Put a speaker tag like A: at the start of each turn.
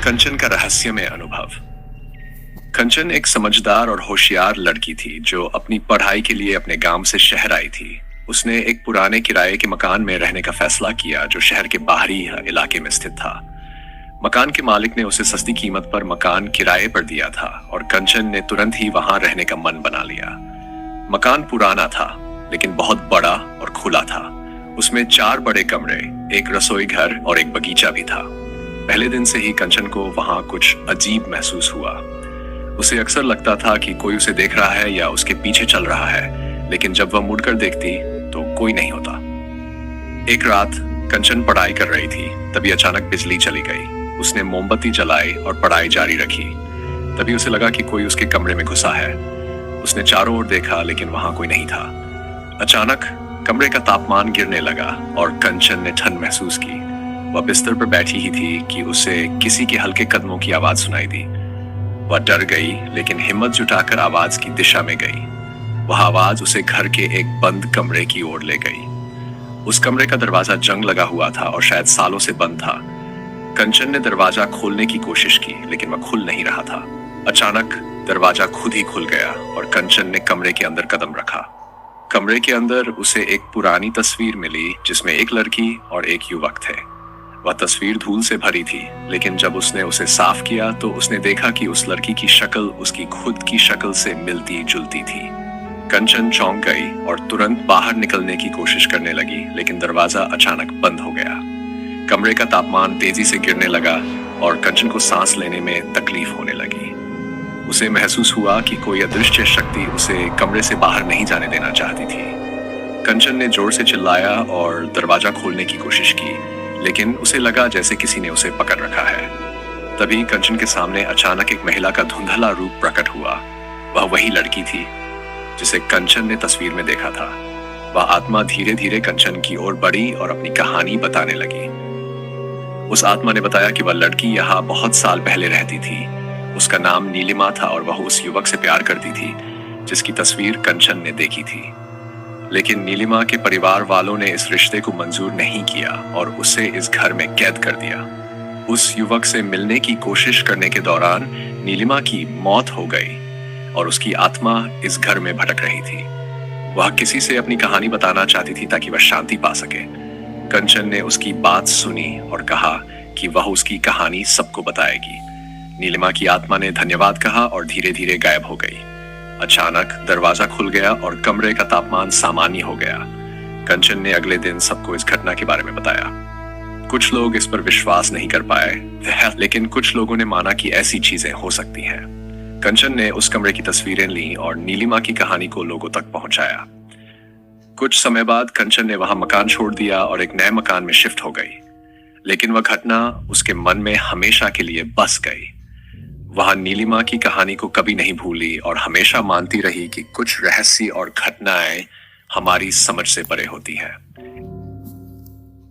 A: कंचन का रहस्यमय अनुभव। कंचन एक समझदार और होशियार लड़की थी जो अपनी पढ़ाई के लिए अपने गांव से शहर आई थी। उसने एक पुराने किराए के मकान में रहने का फैसला किया जो शहर के बाहरी इलाके में स्थित था। मकान के मालिक ने उसे सस्ती कीमत पर मकान किराए पर दिया था और कंचन ने तुरंत ही वहां रहने का मन बना लिया। मकान पुराना था लेकिन बहुत बड़ा और खुला था। उसमें 4 बड़े कमरे, एक रसोई घर और एक बगीचा भी था। पहले दिन से ही कंचन को वहां कुछ अजीब महसूस हुआ। उसे अक्सर लगता था कि कोई उसे देख रहा है या उसके पीछे चल रहा है, लेकिन जब वह मुड़कर देखती तो कोई नहीं होता। एक रात कंचन पढ़ाई कर रही थी, तभी अचानक बिजली चली गई। उसने मोमबत्ती जलाई और पढ़ाई जारी रखी। तभी उसे लगा कि कोई उसके कमरे में घुसा है। उसने चारों ओर देखा लेकिन वहां कोई नहीं था। अचानक कमरे का तापमान गिरने लगा और कंचन ने ठंड महसूस की। वह बिस्तर पर बैठी ही थी कि उसे किसी के हल्के कदमों की आवाज सुनाई दी। वह डर गई लेकिन हिम्मत जुटाकर आवाज की दिशा में गई। वह आवाज उसे घर के एक बंद कमरे की ओर ले गई। उस कमरे का दरवाजा जंग लगा हुआ था और शायद सालों से बंद था। कंचन ने दरवाजा खोलने की कोशिश की लेकिन वह खुल नहीं रहा था। अचानक दरवाजा खुद ही खुल गया और कंचन ने कमरे के अंदर कदम रखा। कमरे के अंदर उसे एक पुरानी तस्वीर मिली जिसमें एक लड़की और एक युवक थे। वह तस्वीर धूल से भरी थी, लेकिन जब उसने उसे साफ किया तो उसने देखा कि उस लड़की की शक्ल उसकी खुद की शक्ल से मिलती जुलती थी। कंचन चौंक गई और तुरंत बाहर निकलने की कोशिश करने लगी, लेकिन दरवाजा अचानक बंद हो गया। कमरे का तापमान तेजी से गिरने लगा और कंचन को सांस लेने में तकलीफ होने लगी। उसे महसूस हुआ कि कोई अदृश्य शक्ति उसे कमरे से बाहर नहीं जाने देना चाहती थी। कंचन ने जोर से चिल्लाया और दरवाजा खोलने की कोशिश की, लेकिन उसे लगा जैसे किसी ने उसे पकड़ रखा है। तभी कंचन के सामने अचानक एक महिला का धुंधला रूप प्रकट हुआ। वह वही लड़की थी जिसे कंचन ने तस्वीर में देखा था। वह आत्मा धीरे धीरे कंचन की ओर बढ़ी और अपनी कहानी बताने लगी। उस आत्मा ने बताया कि वह लड़की यहाँ बहुत साल पहले रहती थी। उसका नाम नीलिमा था और वह उस युवक से प्यार करती थी जिसकी तस्वीर कंचन ने देखी थी। लेकिन नीलिमा के परिवार वालों ने इस रिश्ते को मंजूर नहीं किया और उसे इस घर में कैद कर दिया। उस युवक से मिलने की कोशिश करने के दौरान नीलिमा की मौत हो गई और उसकी आत्मा इस घर में भटक रही थी। वह किसी से अपनी कहानी बताना चाहती थी ताकि वह शांति पा सके। कंचन ने उसकी बात सुनी और कहा कि वह उसकी कहानी सबको बताएगी। नीलिमा की आत्मा ने धन्यवाद कहा और धीरे धीरे गायब हो गई। अचानक दरवाजा खुल गया और कमरे का तापमान सामान्य हो गया। कंचन ने अगले दिन सबको इस घटना के बारे में बताया। कुछ लोग इस पर विश्वास नहीं कर पाए, लेकिन कुछ लोगों ने माना कि ऐसी चीजें हो सकती हैं। कंचन ने उस कमरे की तस्वीरें ली और नीलिमा की कहानी को लोगों तक पहुंचाया। कुछ समय बाद कंचन ने वहां मकान छोड़ दिया और एक नए मकान में शिफ्ट हो गई, लेकिन वह घटना उसके मन में हमेशा के लिए बस गई। वह नीलिमा की कहानी को कभी नहीं भूली और हमेशा मानती रही कि कुछ रहस्य और घटनाएं हमारी समझ से परे होती हैं।